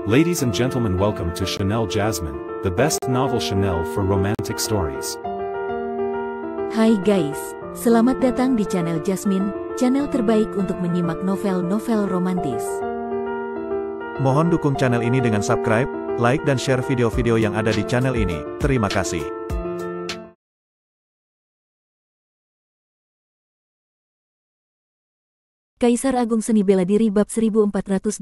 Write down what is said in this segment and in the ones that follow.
Ladies and gentlemen, welcome to Chanel Jasmine, the best novel Chanel for romantic stories. Hai guys, selamat datang di channel Jasmine, channel terbaik untuk menyimak novel-novel romantis. Mohon dukung channel ini dengan subscribe, like dan share video-video yang ada di channel ini. Terima kasih. Kaisar Agung Seni Bela Diri Bab 1484.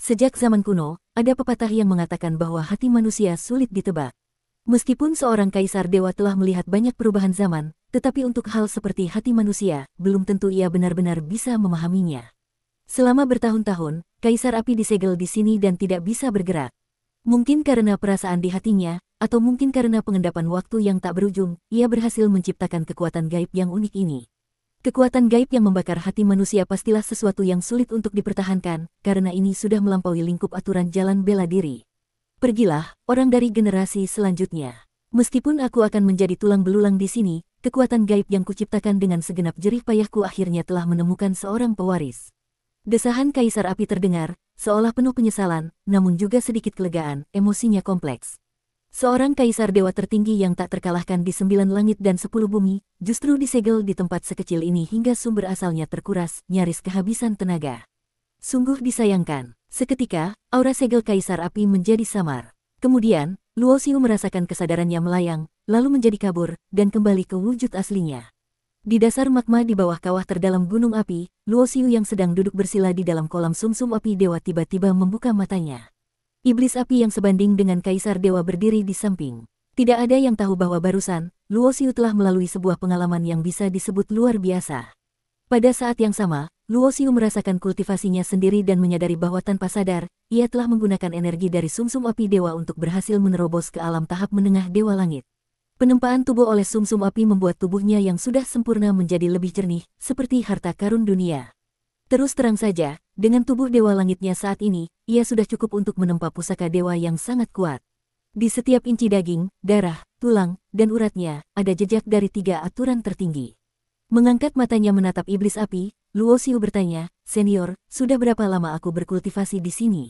Sejak zaman kuno, ada pepatah yang mengatakan bahwa hati manusia sulit ditebak. Meskipun seorang kaisar dewa telah melihat banyak perubahan zaman, tetapi untuk hal seperti hati manusia, belum tentu ia benar-benar bisa memahaminya. Selama bertahun-tahun, Kaisar Api disegel di sini dan tidak bisa bergerak. Mungkin karena perasaan di hatinya, atau mungkin karena pengendapan waktu yang tak berujung, ia berhasil menciptakan kekuatan gaib yang unik ini. Kekuatan gaib yang membakar hati manusia pastilah sesuatu yang sulit untuk dipertahankan, karena ini sudah melampaui lingkup aturan jalan bela diri. Pergilah, orang dari generasi selanjutnya. Meskipun aku akan menjadi tulang belulang di sini, kekuatan gaib yang kuciptakan dengan segenap jerih payahku akhirnya telah menemukan seorang pewaris. Desahan Kaisar Api terdengar, seolah penuh penyesalan, namun juga sedikit kelegaan, emosinya kompleks. Seorang kaisar dewa tertinggi yang tak terkalahkan di 9 langit dan 10 bumi, justru disegel di tempat sekecil ini hingga sumber asalnya terkuras, nyaris kehabisan tenaga. Sungguh disayangkan. Seketika, aura segel Kaisar Api menjadi samar. Kemudian, Luo Xiu merasakan kesadarannya melayang, lalu menjadi kabur, dan kembali ke wujud aslinya. Di dasar magma di bawah kawah terdalam gunung api, Luo Xiu yang sedang duduk bersila di dalam kolam sumsum api dewa tiba-tiba membuka matanya. Iblis api yang sebanding dengan Kaisar Dewa berdiri di samping. Tidak ada yang tahu bahwa barusan, Luo Xiu telah melalui sebuah pengalaman yang bisa disebut luar biasa. Pada saat yang sama, Luo Xiu merasakan kultivasinya sendiri dan menyadari bahwa tanpa sadar, ia telah menggunakan energi dari sumsum api dewa untuk berhasil menerobos ke alam tahap menengah Dewa Langit. Penempaan tubuh oleh sumsum api membuat tubuhnya yang sudah sempurna menjadi lebih jernih, seperti harta karun dunia. Terus terang saja, dengan tubuh Dewa Langitnya saat ini, ia sudah cukup untuk menempa pusaka dewa yang sangat kuat. Di setiap inci daging, darah, tulang, dan uratnya, ada jejak dari 3 aturan tertinggi. Mengangkat matanya menatap iblis api, Luo Xiu bertanya, "Senior, sudah berapa lama aku berkultivasi di sini?"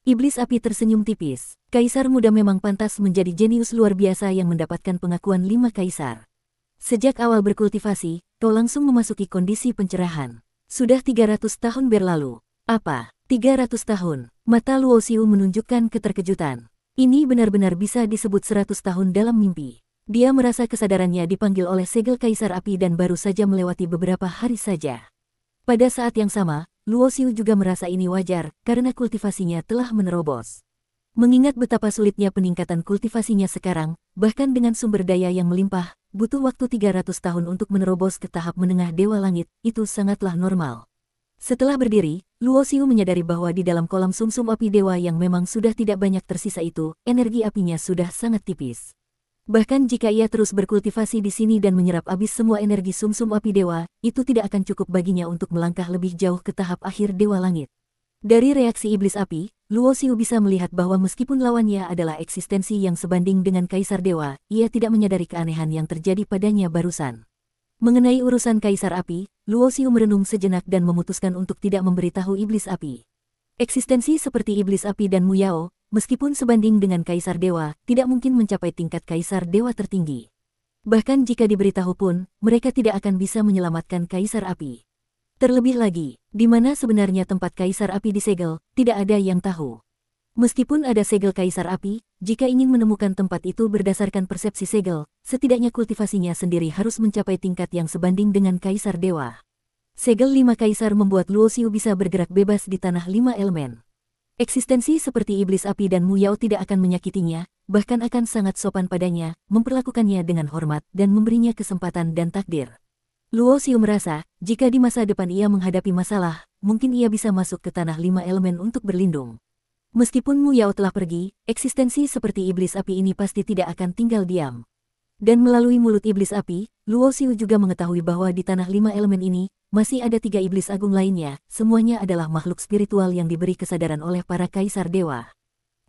Iblis api tersenyum tipis. Kaisar muda memang pantas menjadi jenius luar biasa yang mendapatkan pengakuan 5 kaisar. Sejak awal berkultivasi, kau langsung memasuki kondisi pencerahan. Sudah 300 tahun berlalu. Apa? 300 tahun? Mata Luo Xiu menunjukkan keterkejutan. Ini benar-benar bisa disebut 100 tahun dalam mimpi. Dia merasa kesadarannya dipanggil oleh segel Kaisar Api dan baru saja melewati beberapa hari saja. Pada saat yang sama, Luo Xiu juga merasa ini wajar, karena kultivasinya telah menerobos. Mengingat betapa sulitnya peningkatan kultivasinya sekarang, bahkan dengan sumber daya yang melimpah, butuh waktu 300 tahun untuk menerobos ke tahap menengah Dewa Langit, itu sangatlah normal. Setelah berdiri, Luo Xiu menyadari bahwa di dalam kolam sumsum api dewa yang memang sudah tidak banyak tersisa itu, energi apinya sudah sangat tipis. Bahkan jika ia terus berkultivasi di sini dan menyerap habis semua energi sumsum api dewa, itu tidak akan cukup baginya untuk melangkah lebih jauh ke tahap akhir Dewa Langit. Dari reaksi iblis api, Luo Xiu bisa melihat bahwa meskipun lawannya adalah eksistensi yang sebanding dengan Kaisar Dewa, ia tidak menyadari keanehan yang terjadi padanya barusan. Mengenai urusan Kaisar Api, Luo Xiu merenung sejenak dan memutuskan untuk tidak memberitahu iblis api. Eksistensi seperti iblis api dan Mu Yao, meskipun sebanding dengan Kaisar Dewa, tidak mungkin mencapai tingkat Kaisar Dewa tertinggi. Bahkan jika diberitahu pun, mereka tidak akan bisa menyelamatkan Kaisar Api. Terlebih lagi, di mana sebenarnya tempat Kaisar Api disegel, tidak ada yang tahu. Meskipun ada segel Kaisar Api, jika ingin menemukan tempat itu berdasarkan persepsi segel, setidaknya kultivasinya sendiri harus mencapai tingkat yang sebanding dengan Kaisar Dewa. Segel 5 kaisar membuat Luo Xiu bisa bergerak bebas di tanah 5 elemen. Eksistensi seperti iblis api dan Mu Yao tidak akan menyakitinya, bahkan akan sangat sopan padanya, memperlakukannya dengan hormat dan memberinya kesempatan dan takdir. Luo Xiu merasa, jika di masa depan ia menghadapi masalah, mungkin ia bisa masuk ke tanah 5 elemen untuk berlindung. Meskipun Mu Yao telah pergi, eksistensi seperti iblis api ini pasti tidak akan tinggal diam. Dan melalui mulut iblis api, Luo Xiu juga mengetahui bahwa di tanah 5 elemen ini, masih ada 3 iblis agung lainnya, semuanya adalah makhluk spiritual yang diberi kesadaran oleh para kaisar dewa.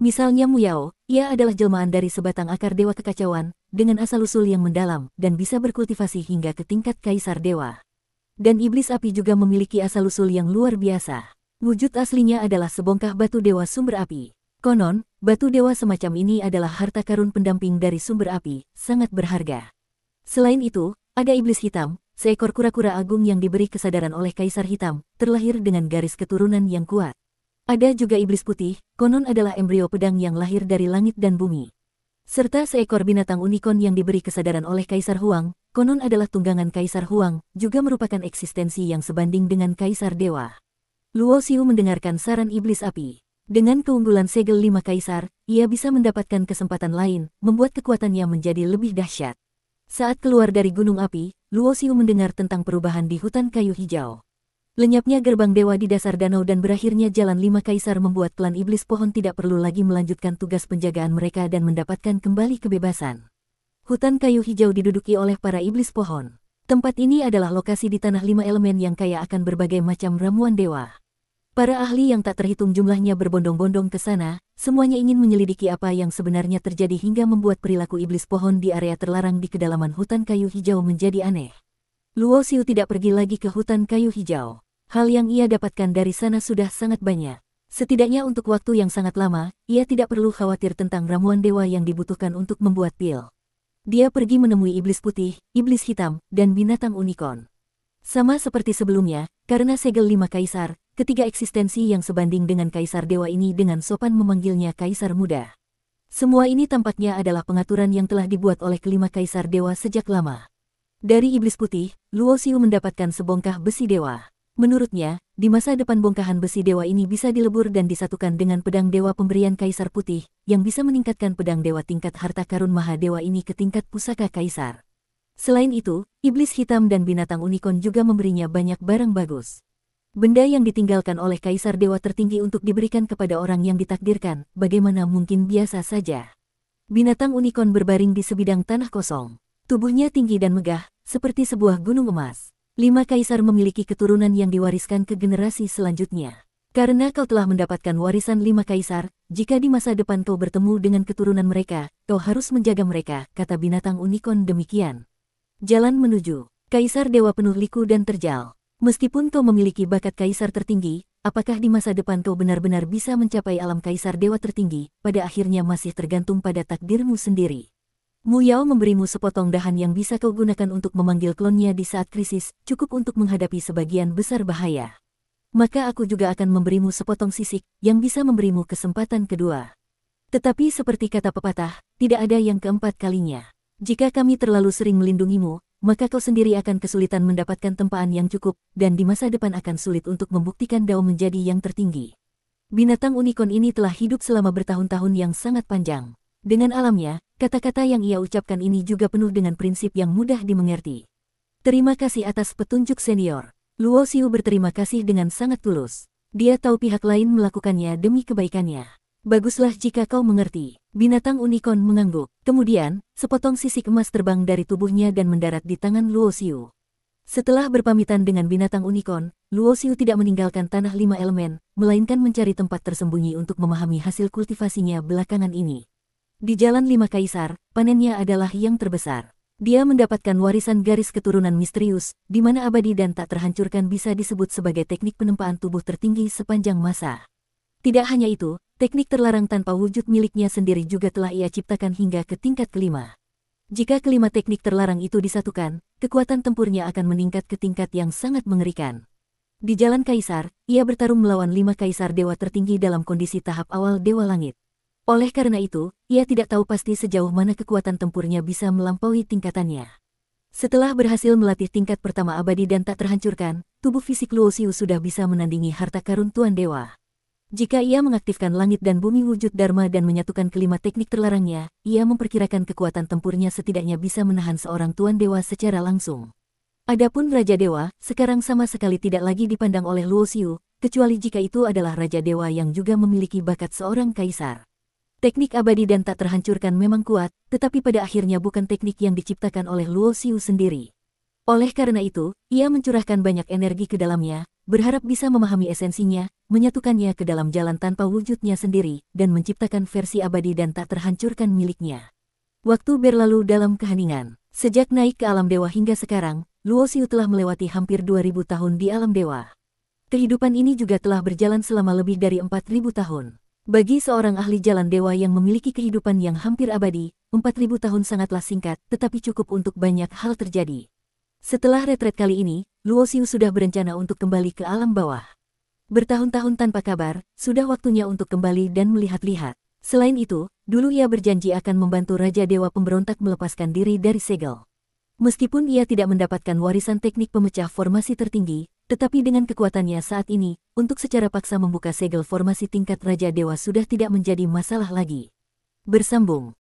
Misalnya Mu Yao, ia adalah jelmaan dari sebatang akar dewa kekacauan, dengan asal-usul yang mendalam, dan bisa berkultivasi hingga ke tingkat Kaisar Dewa. Dan iblis api juga memiliki asal-usul yang luar biasa. Wujud aslinya adalah sebongkah batu dewa sumber api. Konon, batu dewa semacam ini adalah harta karun pendamping dari sumber api, sangat berharga. Selain itu, ada iblis hitam, seekor kura-kura agung yang diberi kesadaran oleh Kaisar Hitam, terlahir dengan garis keturunan yang kuat. Ada juga iblis putih, konon adalah embrio pedang yang lahir dari langit dan bumi. Serta seekor binatang unicorn yang diberi kesadaran oleh Kaisar Huang, konon adalah tunggangan Kaisar Huang, juga merupakan eksistensi yang sebanding dengan Kaisar Dewa. Luo Xiu mendengarkan saran iblis api. Dengan keunggulan segel 5 kaisar, ia bisa mendapatkan kesempatan lain, membuat kekuatannya menjadi lebih dahsyat. Saat keluar dari gunung api, Luo Xiu mendengar tentang perubahan di hutan kayu hijau. Lenyapnya gerbang dewa di dasar danau dan berakhirnya jalan 5 kaisar membuat klan iblis pohon tidak perlu lagi melanjutkan tugas penjagaan mereka dan mendapatkan kembali kebebasan. Hutan kayu hijau diduduki oleh para iblis pohon. Tempat ini adalah lokasi di tanah 5 elemen yang kaya akan berbagai macam ramuan dewa. Para ahli yang tak terhitung jumlahnya berbondong-bondong ke sana, semuanya ingin menyelidiki apa yang sebenarnya terjadi hingga membuat perilaku iblis pohon di area terlarang di kedalaman hutan kayu hijau menjadi aneh. Luo Xiu tidak pergi lagi ke hutan kayu hijau. Hal yang ia dapatkan dari sana sudah sangat banyak. Setidaknya untuk waktu yang sangat lama, ia tidak perlu khawatir tentang ramuan dewa yang dibutuhkan untuk membuat pil. Dia pergi menemui iblis putih, iblis hitam, dan binatang unicorn. Sama seperti sebelumnya, karena segel 5 kaisar, ketiga eksistensi yang sebanding dengan Kaisar Dewa ini dengan sopan memanggilnya Kaisar Muda. Semua ini tampaknya adalah pengaturan yang telah dibuat oleh kelima Kaisar Dewa sejak lama. Dari iblis putih, Luo Xiu mendapatkan sebongkah besi dewa. Menurutnya, di masa depan bongkahan besi dewa ini bisa dilebur dan disatukan dengan pedang dewa pemberian Kaisar Putih, yang bisa meningkatkan pedang dewa tingkat harta karun maha dewa ini ke tingkat pusaka kaisar. Selain itu, iblis hitam dan binatang unicorn juga memberinya banyak barang bagus. Benda yang ditinggalkan oleh Kaisar Dewa tertinggi untuk diberikan kepada orang yang ditakdirkan, bagaimana mungkin biasa saja. Binatang unicorn berbaring di sebidang tanah kosong. Tubuhnya tinggi dan megah, seperti sebuah gunung emas. 5 kaisar memiliki keturunan yang diwariskan ke generasi selanjutnya. Karena kau telah mendapatkan warisan 5 kaisar, jika di masa depan kau bertemu dengan keturunan mereka, kau harus menjaga mereka, kata binatang unicorn demikian. Jalan menuju Kaisar Dewa penuh liku dan terjal. Meskipun kau memiliki bakat kaisar tertinggi, apakah di masa depan kau benar-benar bisa mencapai alam Kaisar Dewa tertinggi, pada akhirnya masih tergantung pada takdirmu sendiri. Mu Yao memberimu sepotong dahan yang bisa kau gunakan untuk memanggil klonnya di saat krisis, cukup untuk menghadapi sebagian besar bahaya. Maka aku juga akan memberimu sepotong sisik, yang bisa memberimu kesempatan kedua. Tetapi seperti kata pepatah, tidak ada yang keempat kalinya. Jika kami terlalu sering melindungimu, maka kau sendiri akan kesulitan mendapatkan tempaan yang cukup, dan di masa depan akan sulit untuk membuktikan Dao menjadi yang tertinggi. Binatang unicorn ini telah hidup selama bertahun-tahun yang sangat panjang. Dengan alamnya, kata-kata yang ia ucapkan ini juga penuh dengan prinsip yang mudah dimengerti. Terima kasih atas petunjuk senior. Luo Xiu berterima kasih dengan sangat tulus. Dia tahu pihak lain melakukannya demi kebaikannya. Baguslah jika kau mengerti. Binatang unicorn mengangguk. Kemudian, sepotong sisik emas terbang dari tubuhnya dan mendarat di tangan Luo Xiu. Setelah berpamitan dengan binatang unicorn, Luo Xiu tidak meninggalkan tanah 5 elemen, melainkan mencari tempat tersembunyi untuk memahami hasil kultivasinya belakangan ini. Di Jalan 5 Kaisar, panennya adalah yang terbesar. Dia mendapatkan warisan garis keturunan misterius, di mana abadi dan tak terhancurkan bisa disebut sebagai teknik penempaan tubuh tertinggi sepanjang masa. Tidak hanya itu, teknik terlarang tanpa wujud miliknya sendiri juga telah ia ciptakan hingga ke tingkat kelima. Jika kelima teknik terlarang itu disatukan, kekuatan tempurnya akan meningkat ke tingkat yang sangat mengerikan. Di Jalan Kaisar, ia bertarung melawan 5 kaisar dewa tertinggi dalam kondisi tahap awal Dewa Langit. Oleh karena itu, ia tidak tahu pasti sejauh mana kekuatan tempurnya bisa melampaui tingkatannya. Setelah berhasil melatih tingkat pertama abadi dan tak terhancurkan, tubuh fisik Luo Xiu sudah bisa menandingi harta karun Tuan Dewa. Jika ia mengaktifkan langit dan bumi wujud Dharma dan menyatukan kelima teknik terlarangnya, ia memperkirakan kekuatan tempurnya setidaknya bisa menahan seorang Tuan Dewa secara langsung. Adapun Raja Dewa, sekarang sama sekali tidak lagi dipandang oleh Luo Xiu, kecuali jika itu adalah Raja Dewa yang juga memiliki bakat seorang kaisar. Teknik abadi dan tak terhancurkan memang kuat, tetapi pada akhirnya bukan teknik yang diciptakan oleh Luo Xiu sendiri. Oleh karena itu, ia mencurahkan banyak energi ke dalamnya, berharap bisa memahami esensinya, menyatukannya ke dalam jalan tanpa wujudnya sendiri, dan menciptakan versi abadi dan tak terhancurkan miliknya. Waktu berlalu dalam keheningan. Sejak naik ke alam dewa hingga sekarang, Luo Xiu telah melewati hampir 2000 tahun di alam dewa. kehidupan ini juga telah berjalan selama lebih dari 4.000 tahun. Bagi seorang ahli jalan dewa yang memiliki kehidupan yang hampir abadi, 4.000 tahun sangatlah singkat, tetapi cukup untuk banyak hal terjadi. Setelah retret kali ini, Luo Xiu sudah berencana untuk kembali ke alam bawah. Bertahun-tahun tanpa kabar, sudah waktunya untuk kembali dan melihat-lihat. Selain itu, dulu ia berjanji akan membantu Raja Dewa Pemberontak melepaskan diri dari segel. Meskipun ia tidak mendapatkan warisan teknik pemecah formasi tertinggi, tetapi dengan kekuatannya saat ini, untuk secara paksa membuka segel formasi tingkat Raja Dewa sudah tidak menjadi masalah lagi. Bersambung.